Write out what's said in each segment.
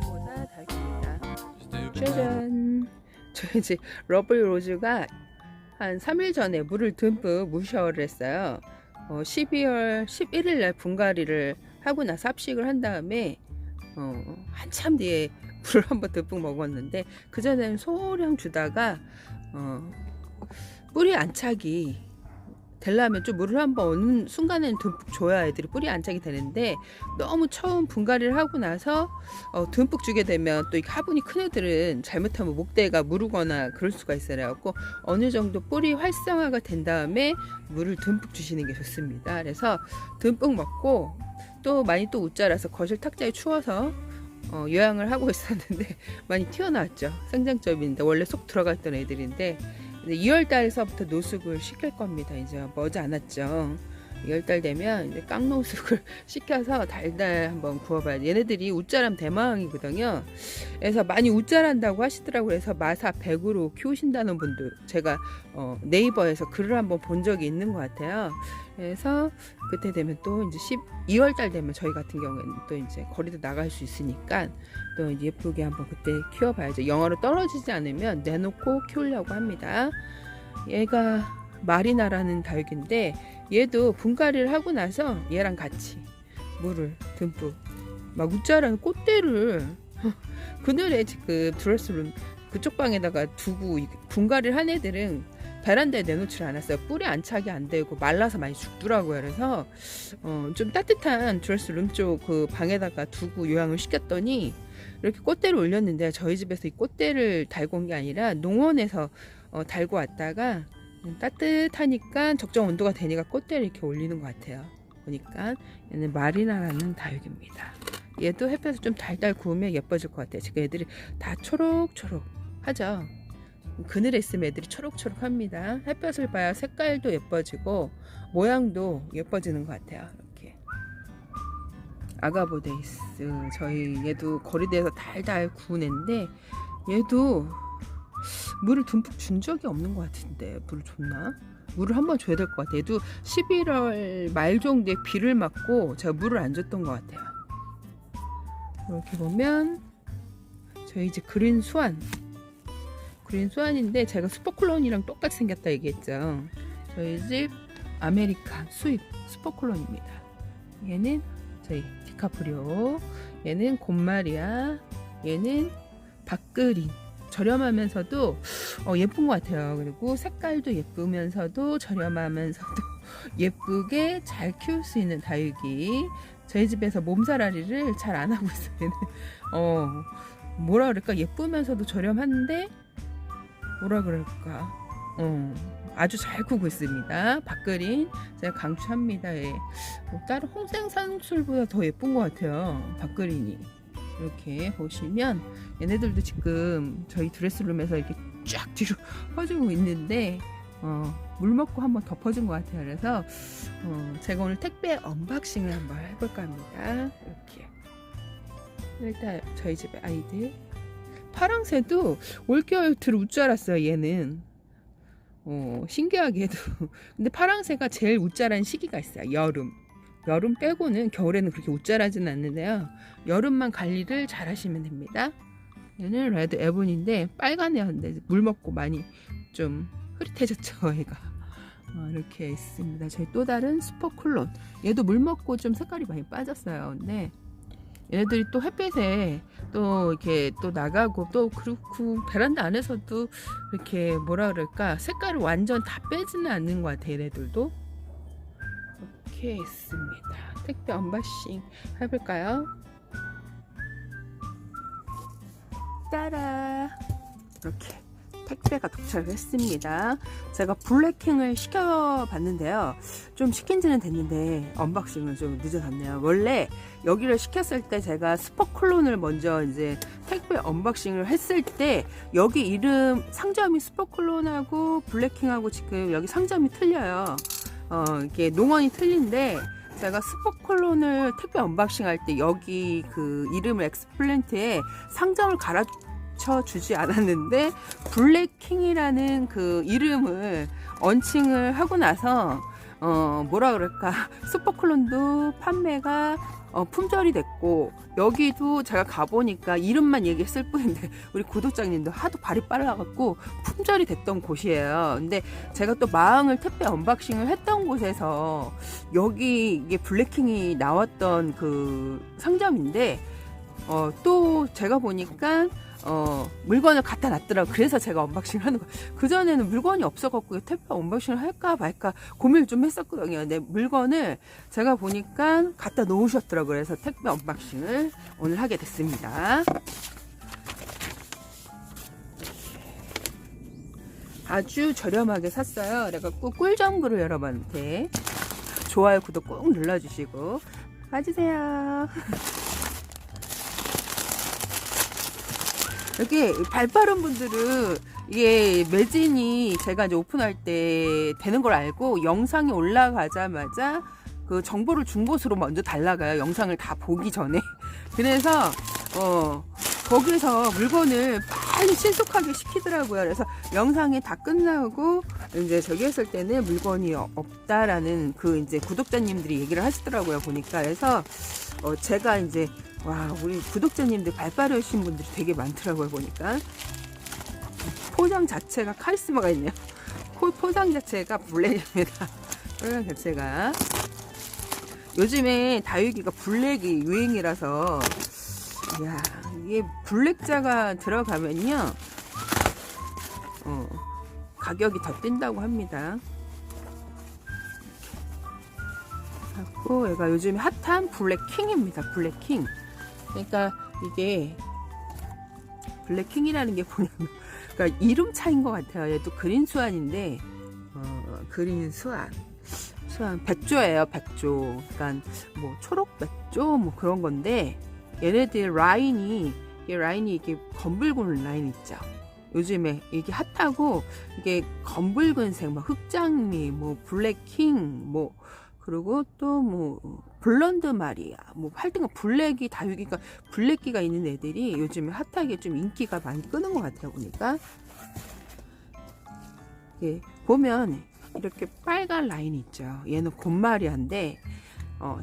보다 달깁니다. 짜잔. 저 이제 러블 로즈가 한 3일 전에 물을 듬뿍 무샤워를 했어요. 12월 11일 날 분갈이를 하고 나서 합식을 한 다음에 한참 뒤에 물을 한번 듬뿍 먹었는데, 그전에는 소량 주다가 뿌리 안착이 되려면 좀 물을 한번 어느 순간에는 듬뿍 줘야 애들이 뿌리 안착이 되는데, 너무 처음 분갈이를 하고 나서 듬뿍 주게 되면 또 이 화분이 큰 애들은 잘못하면 목대가 무르거나 그럴 수가 있어요. 그래갖고 어느 정도 뿌리 활성화가 된 다음에 물을 듬뿍 주시는 게 좋습니다. 그래서 듬뿍 먹고, 또 많이 또 웃자라서 거실 탁자에 추워서 요양을 하고 있었는데 많이 튀어나왔죠. 생장점인데 원래 속 들어갔던 애들인데 2월 달서부터 노숙을 시킬 겁니다. 이제 머지 않았죠. 2월달 되면 이제 깡노숙을 시켜서 달달 한번 구워봐야 돼. 얘네들이 웃자람 대망이거든요. 그래서 많이 웃자란다고 하시더라고요. 그래서 마사 100으로 키우신다는 분들 제가 네이버에서 글을 한번 본 적이 있는 것 같아요. 그래서 그때 되면 또 이제 12월달 되면 저희 같은 경우에는 또 이제 거리도 나갈 수 있으니까 또 예쁘게 한번 그때 키워봐야죠. 영어로 떨어지지 않으면 내놓고 키우려고 합니다. 얘가 마리나라는 다육인데, 얘도 분갈이를 하고 나서 얘랑 같이 물을 듬뿍 막 웃자라는 꽃대를 그늘에 지금 드레스룸 그쪽 방에다가 두고 분갈이를 한 애들은 베란다에 내놓질 않았어요. 뿌리 안착이 안 되고 말라서 많이 죽더라고요. 그래서 좀 따뜻한 드레스룸 쪽 그 방에다가 두고 요양을 시켰더니 이렇게 꽃대를 올렸는데, 저희 집에서 이 꽃대를 달고 온 게 아니라 농원에서 달고 왔다가 따뜻하니까 적정 온도가 되니까 꽃대를 이렇게 올리는 것 같아요. 보니까 얘는 마리나라는 다육입니다. 얘도 햇볕을 좀 달달 구우면 예뻐질 것 같아요. 지금 애들이 다 초록초록 하죠. 그늘에 있으면 애들이 초록초록합니다. 햇볕을 봐야 색깔도 예뻐지고 모양도 예뻐지는 것 같아요. 이렇게 아가보데이스, 저희 얘도 거리대에서 달달 구운 애인데, 얘도 물을 듬뿍 준 적이 없는 것 같은데 물을 줬나? 물을 한번 줘야 될 것 같아요. 얘도 11월 말 정도에 비를 맞고 제가 물을 안 줬던 것 같아요. 이렇게 보면 저희 집 그린 수완인데, 제가 슈퍼클론이랑 똑같이 생겼다 얘기했죠. 저희 집 아메리칸 수입 슈퍼클론입니다. 얘는 저희 디카프리오, 얘는 곰마리아, 얘는 박그린. 저렴하면서도 예쁜 것 같아요. 그리고 색깔도 예쁘면서도 저렴하면서도 예쁘게 잘 키울 수 있는 다육이. 저희 집에서 몸살아리를 잘 안 하고 있어요. 뭐라 그럴까, 예쁘면서도 저렴한데 뭐라 그럴까, 아주 잘 크고 있습니다. 박그린 제가 강추합니다. 예. 다른 홍생산술보다 더 예쁜 것 같아요, 박그린이. 이렇게 보시면 얘네들도 지금 저희 드레스룸에서 이렇게 쫙 뒤로 퍼지고 있는데 물 먹고 한번 더 퍼진 것 같아요. 그래서 제가 오늘 택배 언박싱을 한번 해볼까 합니다. 이렇게 일단 저희 집의 아이들, 파랑새도 올겨울 들어올 줄 알았어요. 얘는 신기하게도 근데 파랑새가 제일 웃자란 시기가 있어요. 여름 빼고는 겨울에는 그렇게 웃자라지는 않는데요. 여름만 관리를 잘 하시면 됩니다. 얘는 레드 에본인데 빨간 애였는데 물 먹고 많이 좀 흐릿해졌죠. 얘가 이렇게 있습니다. 저희 또 다른 슈퍼클론, 얘도 물 먹고 좀 색깔이 많이 빠졌어요. 근데 얘네들이 또 햇빛에 또 이렇게 또 나가고, 또 그렇고 베란다 안에서도 이렇게 뭐라 그럴까, 색깔을 완전 다 빼지는 않는 것 같아요. 얘네들도 이렇게 있습니다. 택배 언박싱 해볼까요? 따라, 이렇게 택배가 도착을 했습니다. 제가 블랙킹을 시켜봤는데요. 좀 시킨 지는 됐는데 언박싱은 좀 늦어졌네요. 원래 여기를 시켰을 때 제가 슈퍼클론을 먼저 이제 택배 언박싱을 했을 때, 여기 이름 상점이 슈퍼클론하고 블랙킹하고 지금 여기 상점이 틀려요. 이게 농원이 틀린데, 제가 슈퍼클론을 택배 언박싱 할 때 여기 그 이름을 엑스플랜트에 상점을 갈아쳐 주지 않았는데 블랙킹이라는 그 이름을 언칭을 하고 나서 뭐라 그럴까, 슈퍼클론도 판매가 품절이 됐고, 여기도 제가 가보니까 이름만 얘기했을 뿐인데 우리 구독자님도 하도 발이 빨라갖고 품절이 됐던 곳이에요. 근데 제가 또 마항을 택배 언박싱을 했던 곳에서 여기 이게 블랙킹이 나왔던 그 상점인데, 또 제가 보니까 물건을 갖다 놨더라고. 그래서 제가 언박싱을 하는 거예요. 그전에는 물건이 없어갖고 택배 언박싱을 할까 말까 고민을 좀 했었거든요. 근데 물건을 제가 보니까 갖다 놓으셨더라고요. 그래서 택배 언박싱을 오늘 하게 됐습니다. 아주 저렴하게 샀어요. 그래갖고 꿀정보를 여러분한테 좋아요, 구독 꼭 눌러주시고 봐주세요. 이렇게 발 빠른 분들은 이게 매진이 제가 이제 오픈할 때 되는 걸 알고 영상이 올라가자마자 그 정보를 준 곳으로 먼저 달라가요. 영상을 다 보기 전에. 그래서 거기서 물건을 빨리 신속하게 시키더라고요. 그래서 영상이 다 끝나고 이제 저기 했을 때는 물건이 없다라는 그 이제 구독자님들이 얘기를 하시더라고요. 보니까. 그래서 제가 이제 와, 우리 구독자님들 발 빠르신 분들이 되게 많더라고요. 보니까 포장 자체가 카리스마가 있네요. 포장 자체가 블랙입니다. 포장 자체가 요즘에 다육이가 블랙이 유행이라서, 이야, 이게 블랙자가 들어가면요 가격이 더 뛴다고 합니다. 그리고 얘가 요즘에 핫한 블랙킹입니다. 블랙킹. 그러니까 이게 블랙킹이라는 게 뭐냐면, 그러니까 이름 차인 것 같아요. 얘도 그린 수완인데, 그린 수완 백조예요. 백조. 그러니까 뭐 초록 백조 뭐 그런 건데, 얘네들 라인이 이게 검붉은 라인 있죠. 요즘에 이게 핫하고, 이게 검붉은색, 뭐 흑장미, 뭐 블랙킹, 뭐 그리고 또 뭐 블론드 마리아, 뭐 하여튼 블랙이 다육이가 블랙기가 있는 애들이 요즘에 핫하게 좀 인기가 많이 끄는 것 같아요. 보니까 예, 보면 이렇게 빨간 라인이 있죠. 얘는 곰마리아인데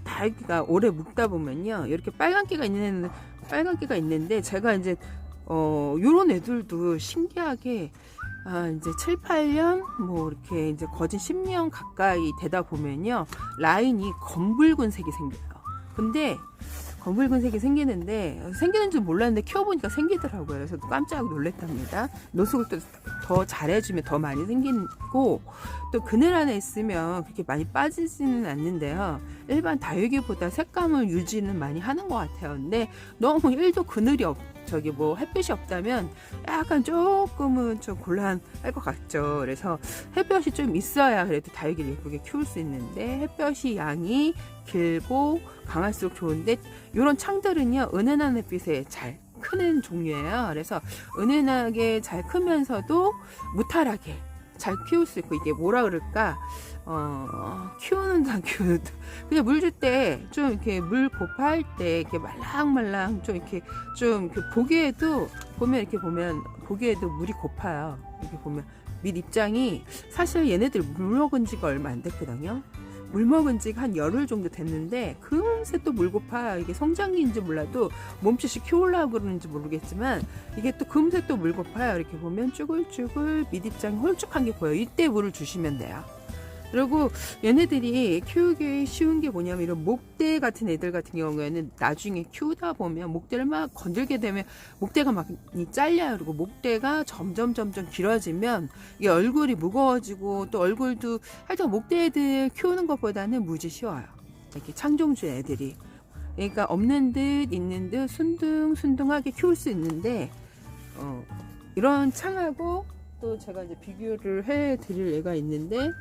다육이가 오래 묵다 보면요 이렇게 빨간기가 있는데 제가 이제 요런 애들도 신기하게 이제 7, 8년 뭐 이렇게 이제 거진 10년 가까이 되다 보면요 라인이 검붉은 색이 생겨요. 근데 검붉은 색이 생기는 줄 몰랐는데 키워보니까 생기더라고요. 그래서 깜짝 놀랐답니다. 노숙을 또 더 잘해주면 더 많이 생기고, 또 그늘 안에 있으면 그렇게 많이 빠지지는 않는데요. 일반 다육이보다 색감을 유지는 많이 하는 것 같아요. 근데 너무 1도 그늘이 뭐 햇빛이 없다면 약간 조금은 좀 곤란할 것 같죠. 그래서 햇볕이 좀 있어야 그래도 다육이를 예쁘게 키울 수 있는데, 햇볕이 양이 길고 강할수록 좋은데, 이런 창들은요 은은한 햇빛에 잘 크는 종류예요. 그래서 은은하게 잘 크면서도 무탈하게 잘 키울 수 있고, 이게 뭐라 그럴까, 그냥 물 줄 때 좀 이렇게 물 고파할 때 이렇게 말랑말랑 좀 이렇게 보기에도 보기에도 물이 고파요. 이렇게 보면 밑 입장이, 사실 얘네들 물 먹은 지가 얼마 안 됐거든요. 물 먹은 지가 한 열흘 정도 됐는데 금세 또 물 고파요. 이게 성장기인지 몰라도 몸짓이 키우려고 그러는지 모르겠지만 이게 또 금세 또 물 고파요. 이렇게 보면 쭈글쭈글 밑 입장이 홀쭉한 게 보여요. 이때 물을 주시면 돼요. 그리고 얘네들이 키우기 쉬운 게 뭐냐면, 이런 목대 같은 애들 같은 경우에는 나중에 키우다 보면 목대를 막 건들게 되면 목대가 막 잘려요. 그리고 목대가 점점 길어지면 이 얼굴이 무거워지고, 또 얼굴도 하여튼 목대 애들 키우는 것보다는 무지 쉬워요. 이렇게 창종주 애들이. 그러니까 없는 듯 있는 듯 순둥순둥하게 키울 수 있는데, 이런 창하고 또 제가 이제 비교를 해 드릴 애가 있는데,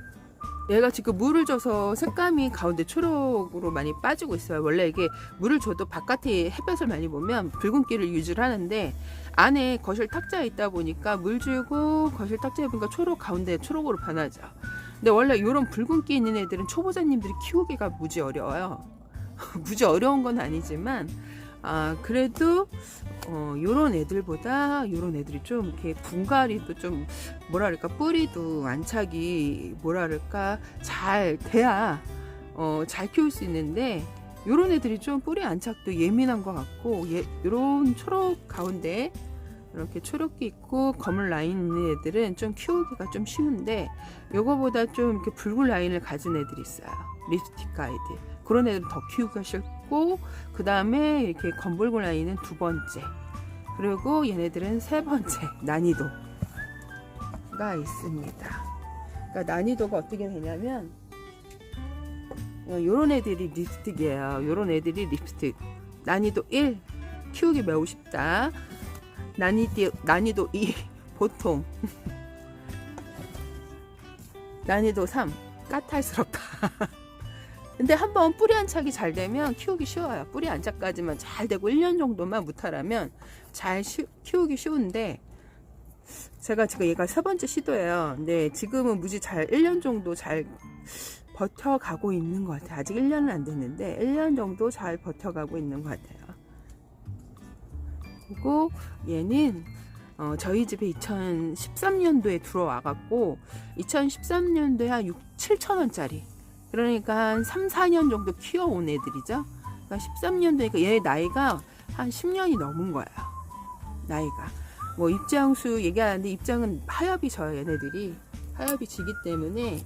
얘가 지금 물을 줘서 색감이 가운데 초록으로 많이 빠지고 있어요. 원래 이게 물을 줘도 바깥에 햇볕을 많이 보면 붉은기를 유지를 하는데, 안에 거실 탁자에 있다 보니까 물 주고 거실 탁자에 보니까 초록, 가운데 초록으로 변하죠. 근데 원래 이런 붉은기 있는 애들은 초보자님들이 키우기가 무지 어려워요. 무지 어려운 건 아니지만 그래도 요런 애들보다 요런 애들이 좀 이렇게 분갈이도 좀 뭐랄까 뿌리도 안착이 뭐랄까 잘 돼야 잘 키울 수 있는데 요런 애들이 좀 뿌리 안착도 예민한 것 같고 요런 초록 가운데 이렇게 초록기 있고 검은 라인 있는 애들은 좀 키우기가 좀 쉬운데 요거보다 좀 이렇게 붉은 라인을 가진 애들이 있어요. 립스틱 가이드 그런 애들은 더 키우기가 쉽고 그 다음에 이렇게 검붉은 라인은 두 번째 그리고 얘네들은 세 번째 난이도가 있습니다. 그러니까 난이도가 어떻게 되냐면 요런 애들이 립스틱이에요. 요런 애들이 립스틱 난이도 1 키우기 매우 쉽다. 난이도 2 보통 난이도 3 까탈스럽다. 근데 한번 뿌리 안착이 잘 되면 키우기 쉬워요. 뿌리 안착까지만 잘 되고 1년 정도만 무탈하면 잘 키우기 쉬운데 제가 지금 얘가 세 번째 시도예요. 근데 지금은 무지 잘 1년 정도 잘 버텨가고 있는 것 같아요. 아직 1년은 안 됐는데 1년 정도 잘 버텨가고 있는 것 같아요. 그리고 얘는 저희 집에 2013년도에 들어와갖고 2013년도에 한 6, 7천 원짜리 그러니까 한 3, 4년 정도 키워온 애들이죠. 그러니까 13년도니까 얘 나이가 한 10년이 넘은 거예요. 나이가 뭐 입장수 얘기하는데 입장은 하엽이 져요. 얘네들이 하엽이 지기 때문에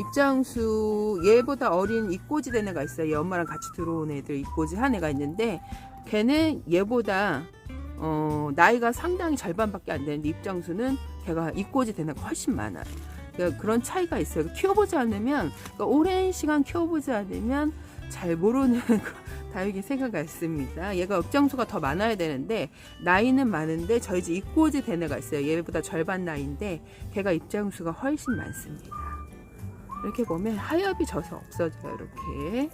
입장수 얘보다 어린 입꼬지 된 애가 있어요. 얘 엄마랑 같이 들어온 애들 입꼬지 한 애가 있는데 걔는 얘보다 나이가 상당히 절반밖에 안 되는데 입장수는 걔가 입꼬지 된 애가 훨씬 많아요. 그러니까 그런 차이가 있어요. 키워보지 않으면 그러니까 오랜 시간 키워보지 않으면 잘 모르는 다육이 세가가 있습니다. 얘가 입장수가 더 많아야 되는데 나이는 많은데 저희 집 입꼬지 된 애가 있어요. 얘보다 절반 나이인데 걔가 입장수가 훨씬 많습니다. 이렇게 보면 하엽이 져서 없어져요. 이렇게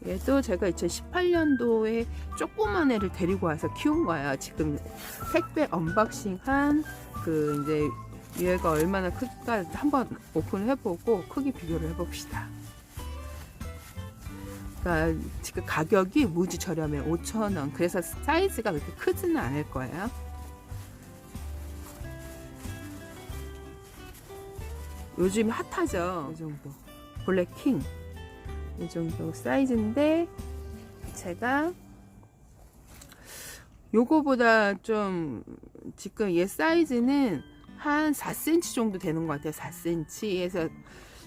얘도 제가 2018년도에 조그만 애를 데리고 와서 키운 거야. 지금 택배 언박싱한 그 이제 얘가 얼마나 클까 한번 오픈을 해보고 크기 비교를 해봅시다. 그러니까 지금 가격이 무지 저렴해 5,000원. 그래서 사이즈가 그렇게 크지는 않을 거예요. 요즘 핫하죠. 이 정도 블랙킹 이 정도 사이즈인데 제가 요거보다 좀 지금 얘 사이즈는 한 4cm 정도 되는 것 같아요. 4cm에서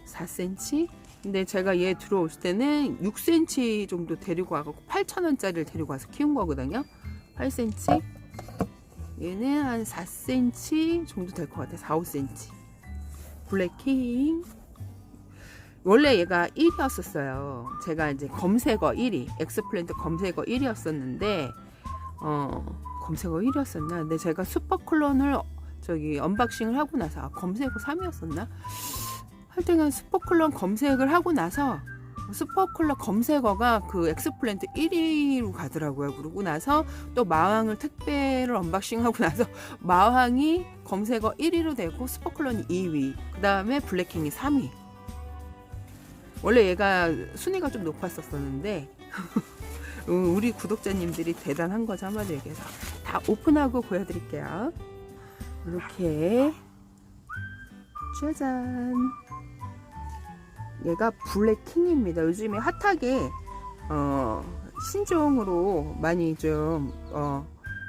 4cm. 근데 제가 얘 들어올 때는 6cm 정도 데리고 와서 8,000원짜리를 데리고 와서 키운 거거든요. 8cm. 얘는 한 4cm 정도 될 것 같아요. 4, 5cm. 블랙킹. 원래 얘가 1위였었어요. 제가 이제 검색어 1위, 엑스플랜트 검색어 1위였었는데, 검색어 1위였었나? 근데 제가 슈퍼클론을 언박싱을 하고 나서, 검색어 3위였었나? 하여튼간 슈퍼클론 검색을 하고 나서, 슈퍼클론 검색어가 그 엑스플랜트 1위로 가더라고요. 그러고 나서 또 마왕을 택배를 언박싱하고 나서 마왕이 검색어 1위로 되고 슈퍼클론이 2위, 그 다음에 블랙킹이 3위. 원래 얘가 순위가 좀 높았었는데 우리 구독자님들이 대단한 거죠. 한마디로 얘기해서 다 오픈하고 보여드릴게요. 이렇게 짜잔, 얘가 블랙킹입니다. 요즘에 핫하게 신종으로 많이 좀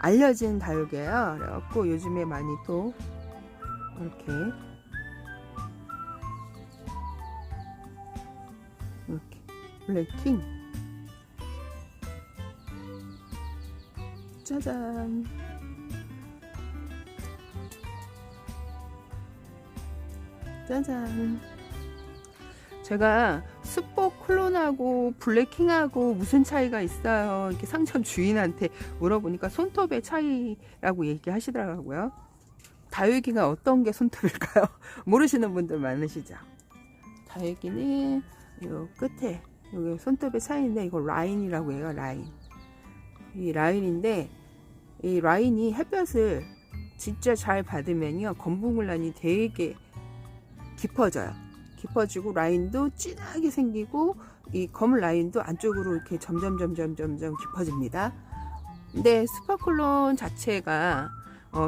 알려진 다육이에요. 그래갖고 요즘에 많이 또 이렇게 블랙킹 짜잔. 짜잔. 제가 슈퍼클론하고 블랙킹하고 무슨 차이가 있어요? 이렇게 상점 주인한테 물어보니까 손톱의 차이라고 얘기하시더라고요. 다육이가 어떤 게 손톱일까요? 모르시는 분들 많으시죠? 다육이는 요 끝에 여기 손톱의 차이인데 이거 라인이라고 해요. 라인. 이 라인인데 이 라인이 햇볕을 진짜 잘 받으면요 검붕울란이 되게 깊어져요. 깊어지고 라인도 진하게 생기고 이 검은 라인도 안쪽으로 이렇게 점점 깊어집니다. 근데 스파클론 자체가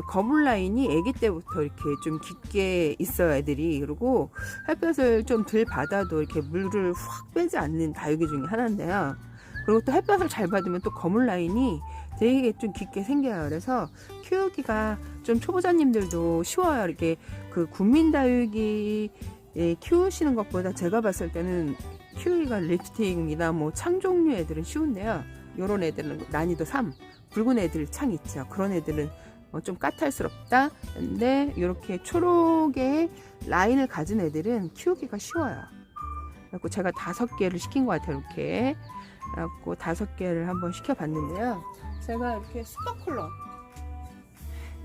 검은 라인이 아기 때부터 이렇게 좀 깊게 있어요, 애들이. 그리고 햇볕을 좀 덜 받아도 이렇게 물을 확 빼지 않는 다육이 중에 하나인데요. 그리고 또 햇볕을 잘 받으면 또 검은 라인이 되게 좀 깊게 생겨요. 그래서 키우기가 좀 초보자님들도 쉬워요. 이렇게 그 국민다육이 키우시는 것보다 제가 봤을 때는 키우기가 립스틱이나 뭐 창 종류 애들은 쉬운데요. 요런 애들은 난이도 3, 붉은 애들 창 있죠. 그런 애들은 좀 까탈스럽다. 근데 이렇게 초록의 라인을 가진 애들은 키우기가 쉬워요. 그래서 제가 5개를 시킨 것 같아요. 이렇게. 그래갖고 5개를 한번 시켜봤는데요. 제가 이렇게 스파클러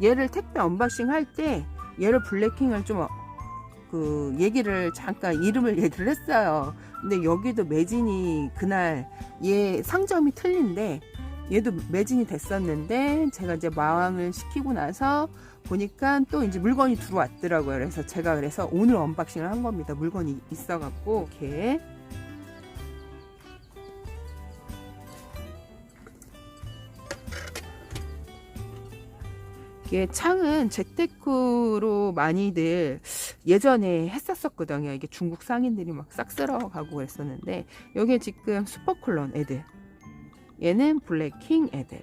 얘를 택배 언박싱 할 때 얘를 블랙킹을 좀 얘기를 잠깐 이름을 얘기를 했어요. 근데 여기도 매진이 그날 얘 상점이 틀린데 얘도 매진이 됐었는데 제가 이제 마왕을 시키고 나서 보니까 또 이제 물건이 들어왔더라고요. 그래서 제가 오늘 언박싱을 한 겁니다. 물건이 있어갖고 이렇게 이게 창은 재테크로 많이들 예전에 했었거든요. 이게 중국 상인들이 막 싹 쓸어가고 그랬었는데 여기에 지금 슈퍼콜론 애들, 얘는 블랙킹 애들.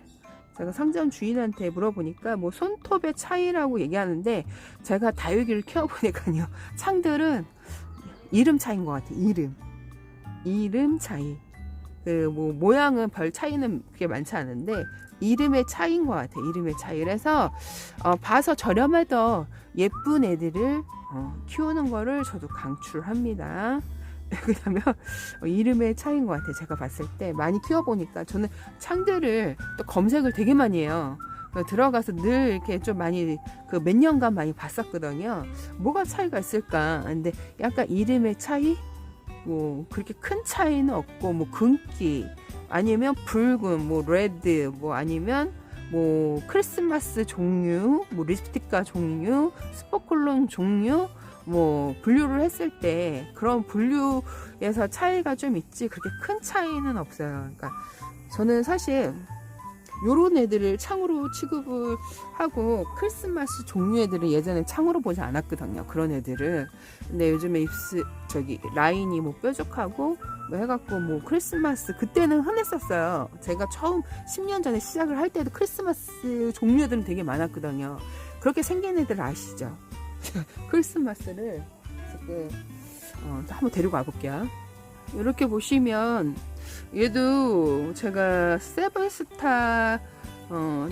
제가 상점 주인한테 물어보니까 뭐 손톱의 차이라고 얘기하는데 제가 다육이를 키워보니까요, 창들은 이름 차이인 것 같아요. 이름 차이. 그 뭐 모양은 별 차이는 그렇게 많지 않은데 이름의 차이인 것 같아요. 이름의 차이. 그래서 봐서 저렴해도 예쁜 애들을 키우는 거를 저도 강추합니다. 왜냐면 이름의 차이인 것 같아요. 제가 봤을 때 많이 키워보니까 저는 창들을 또 검색을 되게 많이 해요. 들어가서 늘 이렇게 좀 많이 몇 년간 많이 봤었거든요. 뭐가 차이가 있을까? 근데 약간 이름의 차이? 뭐 그렇게 큰 차이는 없고 뭐 금기 아니면 붉은 뭐 레드 뭐 아니면 뭐 크리스마스 종류 뭐 립스틱과 종류 스포콜론 종류 뭐 분류를 했을 때 그런 분류에서 차이가 좀 있지 그렇게 큰 차이는 없어요. 그러니까 저는 사실 요런 애들을 창으로 취급을 하고 크리스마스 종류 애들을 예전에 창으로 보지 않았거든요. 그런 애들을. 근데 요즘에 라인이 뭐 뾰족하고 뭐 해갖고 뭐 크리스마스 그때는 흔했었어요. 제가 처음 10년 전에 시작을 할 때도 크리스마스 종류들은 되게 많았거든요. 그렇게 생긴 애들 아시죠? 크리스마스를 지금 한번 데리고 와볼게요. 이렇게 보시면 얘도 제가 세븐스타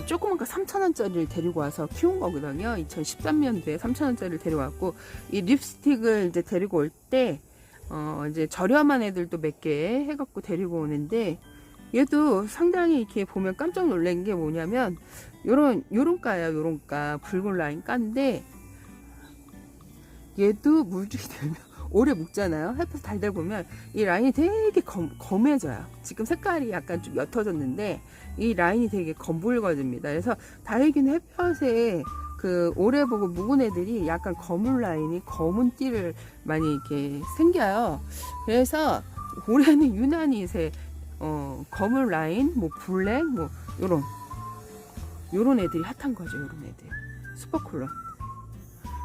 조그만 거 3,000원짜리를 데리고 와서 키운 거거든요. 2013년도에 3,000원짜리를 데려왔고 이 립스틱을 이제 데리고 올 때 이제 저렴한 애들도 몇 개 해갖고 데리고 오는데 얘도 상당히 이렇게 보면 깜짝 놀란 게 뭐냐면 요런 까예요. 요런 까 붉은 라인 까인데 얘도 물주기 되면 오래 묵잖아요. 햇볕 달달 보면 이 라인이 되게 검해져요. 지금 색깔이 약간 좀 옅어졌는데 이 라인이 되게 검붉어집니다. 그래서 다육이는 햇볕에 오래 보고 묵은 애들이 약간 검은 라인이 검은 띠를 많이 이렇게 생겨요. 그래서 올해는 유난히 검은 라인, 뭐 블랙, 뭐 요런 애들이 핫한 거죠. 요런 애들. 슈퍼콜론.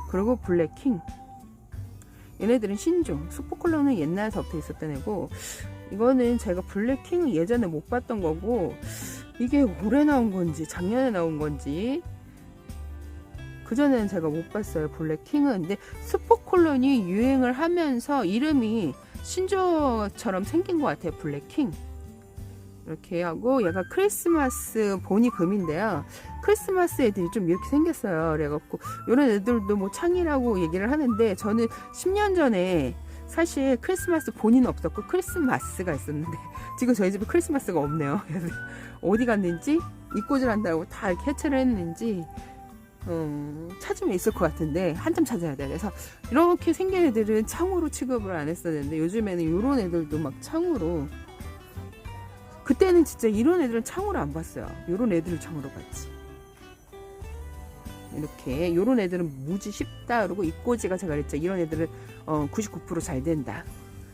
그리고 블랙킹. 얘네들은 신종, 슈퍼콜론은 옛날서부터 있었던 애고 이거는 제가 블랙킹은 예전에 못 봤던 거고 이게 올해 나온 건지 작년에 나온 건지 그전에는 제가 못 봤어요. 블랙킹은. 근데 슈퍼콜론이 유행을 하면서 이름이 신조어처럼 생긴 것 같아요. 블랙킹. 이렇게 하고 얘가 크리스마스 본이 금인데요. 크리스마스 애들이 좀 이렇게 생겼어요. 그래갖고 이런 애들도 뭐 창이라고 얘기를 하는데 저는 10년 전에 사실 크리스마스 본이는 없었고 크리스마스가 있었는데 지금 저희 집에 크리스마스가 없네요. 어디 갔는지 입고질 한다고 다 이렇게 해체를 했는지 찾으면 있을 것 같은데 한참 찾아야 돼. 그래서 이렇게 생긴 애들은 창으로 취급을 안 했었는데 요즘에는 이런 애들도 막 창으로 그때는 진짜 이런 애들은 창으로 안 봤어요. 이런 애들을 창으로 봤지. 이렇게 이런 애들은 무지 쉽다. 그리고 입꼬지가 제가 그랬죠. 이런 애들은 99% 잘 된다.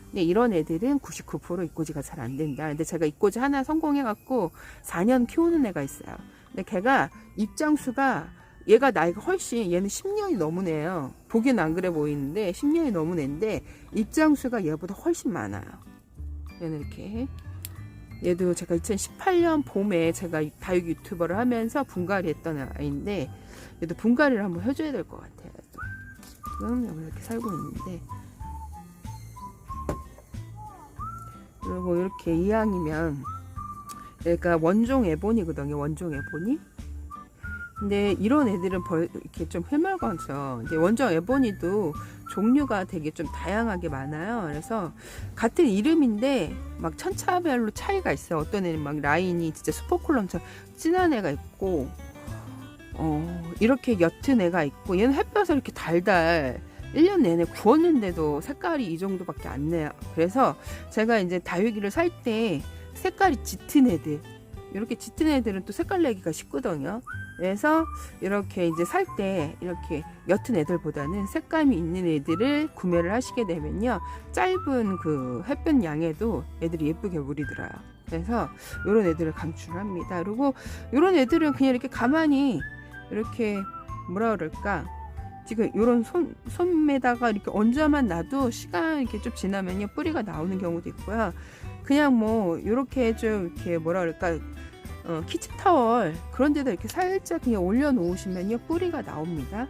근데 이런 애들은 99% 입고지가 잘 안 된다. 근데 제가 입고지 하나 성공해갖고 4년 키우는 애가 있어요. 근데 걔가 입장수가 얘가 나이가 훨씬 얘는 10년이 넘은 애예요. 보기엔 안 그래 보이는데 10년이 넘은 애인데 입장수가 얘보다 훨씬 많아요. 얘는 이렇게 얘도 제가 2018년 봄에 제가 다육 유튜버를 하면서 분갈이 했던 아이인데 얘도 분갈이를 한번 해줘야 될 것 같아요. 지금 여기 이렇게 살고 있는데 그리고 이렇게 이왕이면 얘가 원종 에보니거든요. 원종 에보니. 근데 이런 애들은 이렇게 좀 해맑아서 이제 원종 에보니도 종류가 되게 좀 다양하게 많아요. 그래서 같은 이름인데 막 천차별로 차이가 있어요. 어떤 애는 막 라인이 진짜 슈퍼콜럼처럼 진한 애가 있고 이렇게 옅은 애가 있고 얘는 햇볕을 이렇게 달달 1년 내내 구웠는데도 색깔이 이 정도밖에 안 내요. 그래서 제가 이제 다육이를 살 때 색깔이 짙은 애들, 이렇게 짙은 애들은 또 색깔 내기가 쉽거든요. 그래서 이렇게 이제 살 때 이렇게 옅은 애들보다는 색감이 있는 애들을 구매를 하시게 되면요, 짧은 그 햇볕 양에도 애들이 예쁘게 물이 들어요. 그래서 이런 애들을 강추를 합니다. 그리고 이런 애들은 그냥 이렇게 가만히 이렇게 뭐라 그럴까, 지금 이런 손에다가 이렇게 얹어만 놔도 시간 이렇게 좀 지나면요 뿌리가 나오는 경우도 있고요. 그냥 뭐 이렇게 좀 이렇게 뭐라 그럴까, 키친타월 그런 데다 이렇게 살짝 그냥 올려 놓으시면요 뿌리가 나옵니다.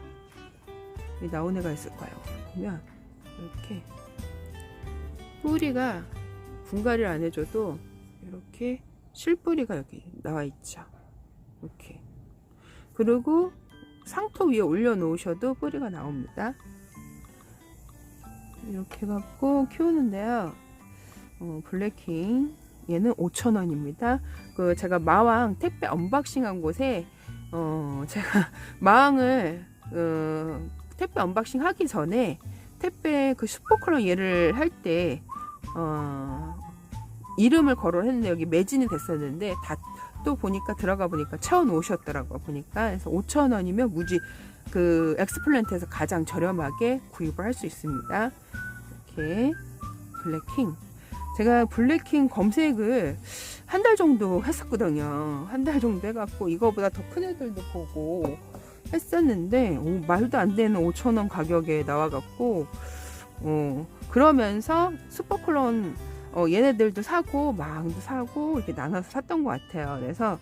나온 애가 있을 거예요. 보면 이렇게 뿌리가 분갈이를 안 해줘도 이렇게 실뿌리가 여기 나와 있죠. 이렇게. 그리고 상토 위에 올려 놓으셔도 뿌리가 나옵니다. 이렇게 해갖고 키우는데요. 블랙킹 얘는 5,000원입니다. 그 제가 마왕 택배 언박싱한 곳에 제가 마왕을 택배 언박싱 하기 전에 택배 그 슈퍼컬러 얘를 할 때 이름을 거론했는데 여기 매진이 됐었는데 다 또 보니까 들어가 보니까 채워 놓으셨더라고요. 보니까. 그래서 5,000원이면 무지 그 엑스플랜트에서 가장 저렴하게 구입을 할 수 있습니다. 이렇게 블랙킹. 제가 블랙킹 검색을 한 달 정도 했었거든요. 한 달 정도 해갖고 이거보다 더 큰 애들도 보고 했었는데 말도 안 되는 5,000원 가격에 나와갖고 그러면서 슈퍼클론 얘네들도 사고 마왕도 사고 이렇게 나눠서 샀던 것 같아요. 그래서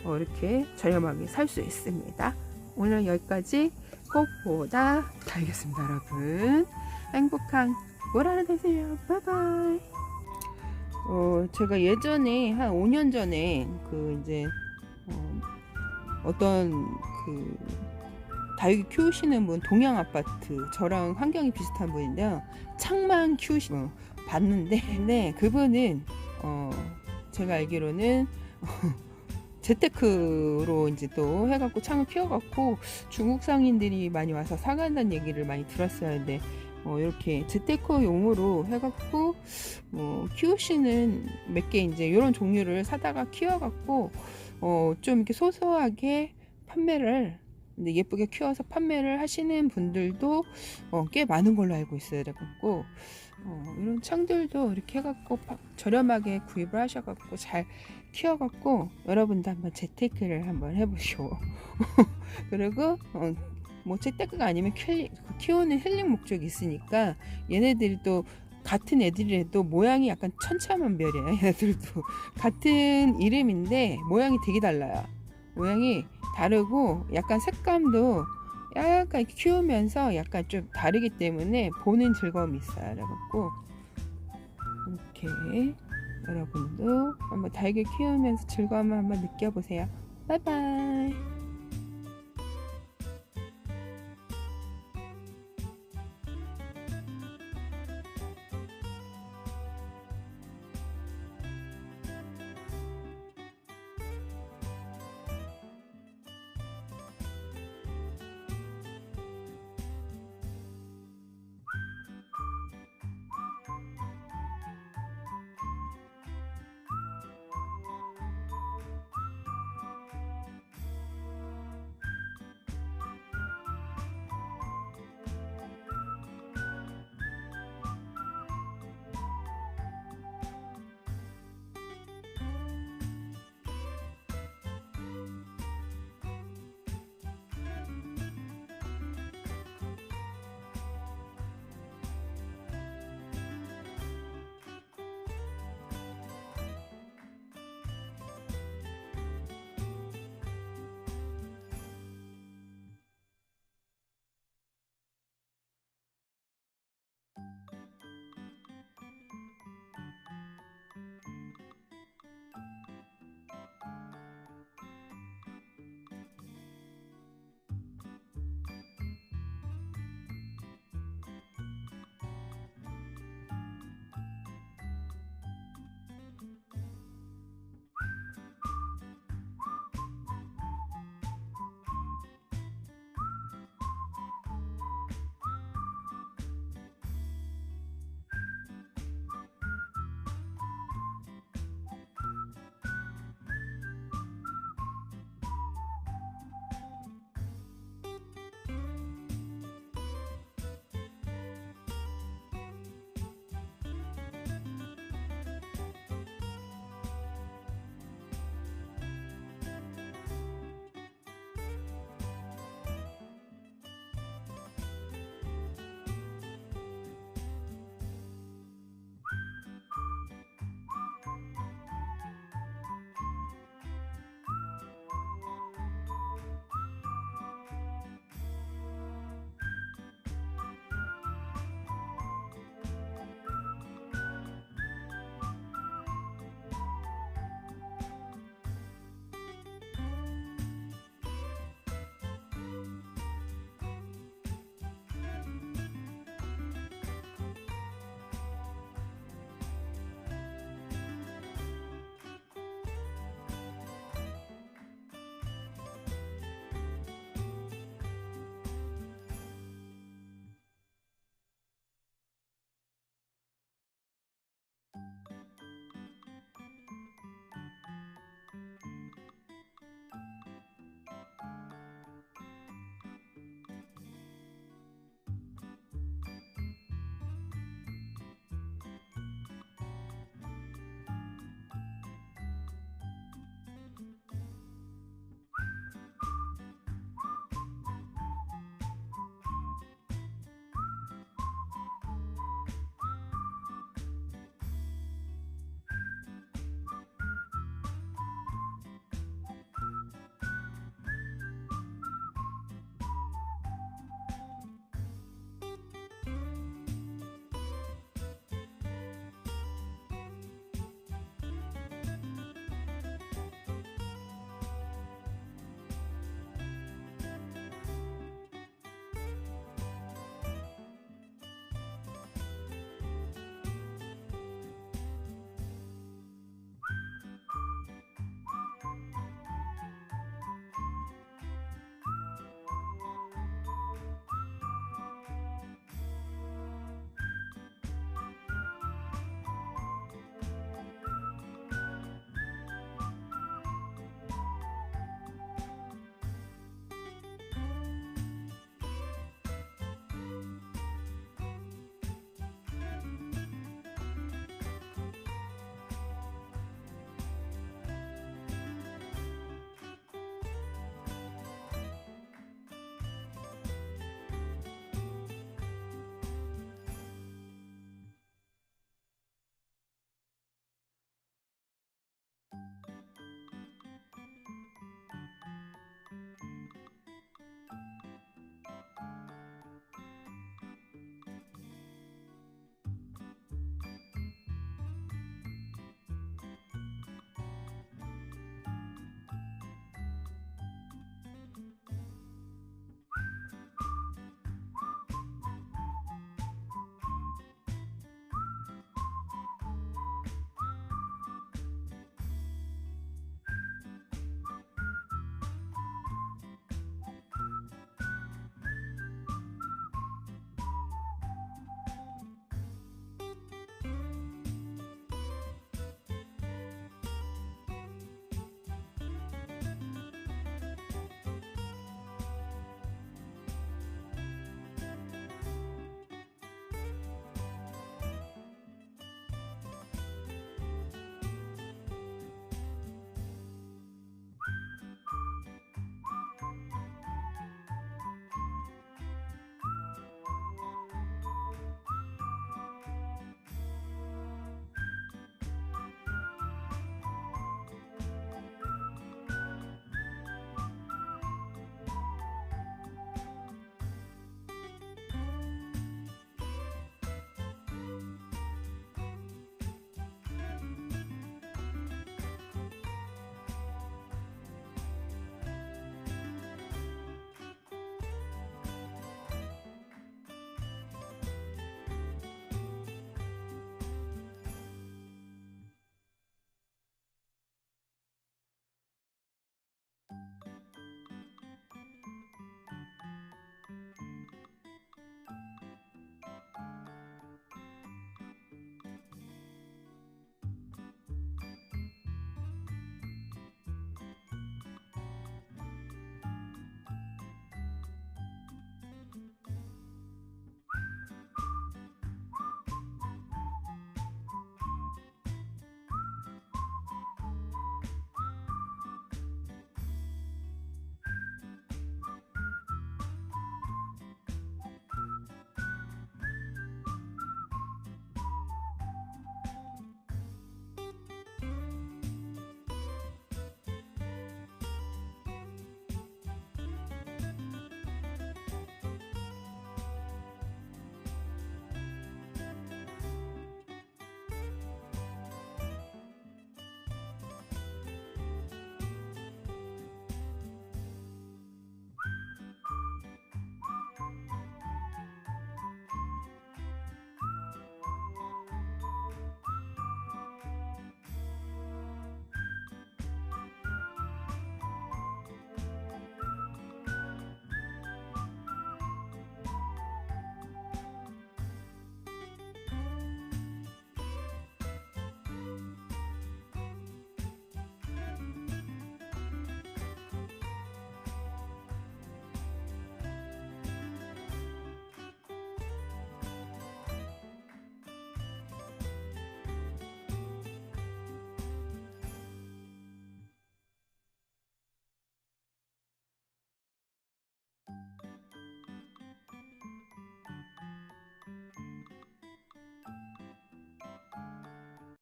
이렇게 저렴하게 살 수 있습니다. 오늘 여기까지 꼭 보다 알겠습니다. 여러분 행복한 월 하루 되세요. 바이바이. 제가 예전에 한 5년 전에 그 이제 어떤 그 다육이 키우시는 분, 동양 아파트, 저랑 환경이 비슷한 분인데요. 창만 키우시는 봤는데, 근데 그분은 제가 알기로는 재테크로 이제 또 해갖고 창을 키워갖고 중국 상인들이 많이 와서 사간다는 얘기를 많이 들었어요. 근데 이렇게 재테크용으로 해갖고 키우시는 몇 개 이제 이런 종류를 사다가 키워갖고 좀 이렇게 소소하게 판매를, 근데 예쁘게 키워서 판매를 하시는 분들도 꽤 많은 걸로 알고 있어요. 그래갖고 이런 창들도 이렇게 해갖고 저렴하게 구입을 하셔갖고 잘 키워갖고 여러분도 한번 재테크를 한번 해보시오. 그리고 뭐 재테크가 아니면 키우는 힐링 목적이 있으니까 얘네들이 또 같은 애들이라도 모양이 약간 천차만별이에요. 얘네들도 같은 이름인데 모양이 되게 달라요. 모양이 다르고 약간 색감도 약간 키우면서 약간 좀 다르기 때문에 보는 즐거움이 있어요. 그래갖고 이렇게 여러분도 한번 다육이 키우면서 즐거움을 한번 느껴보세요. 바이바이.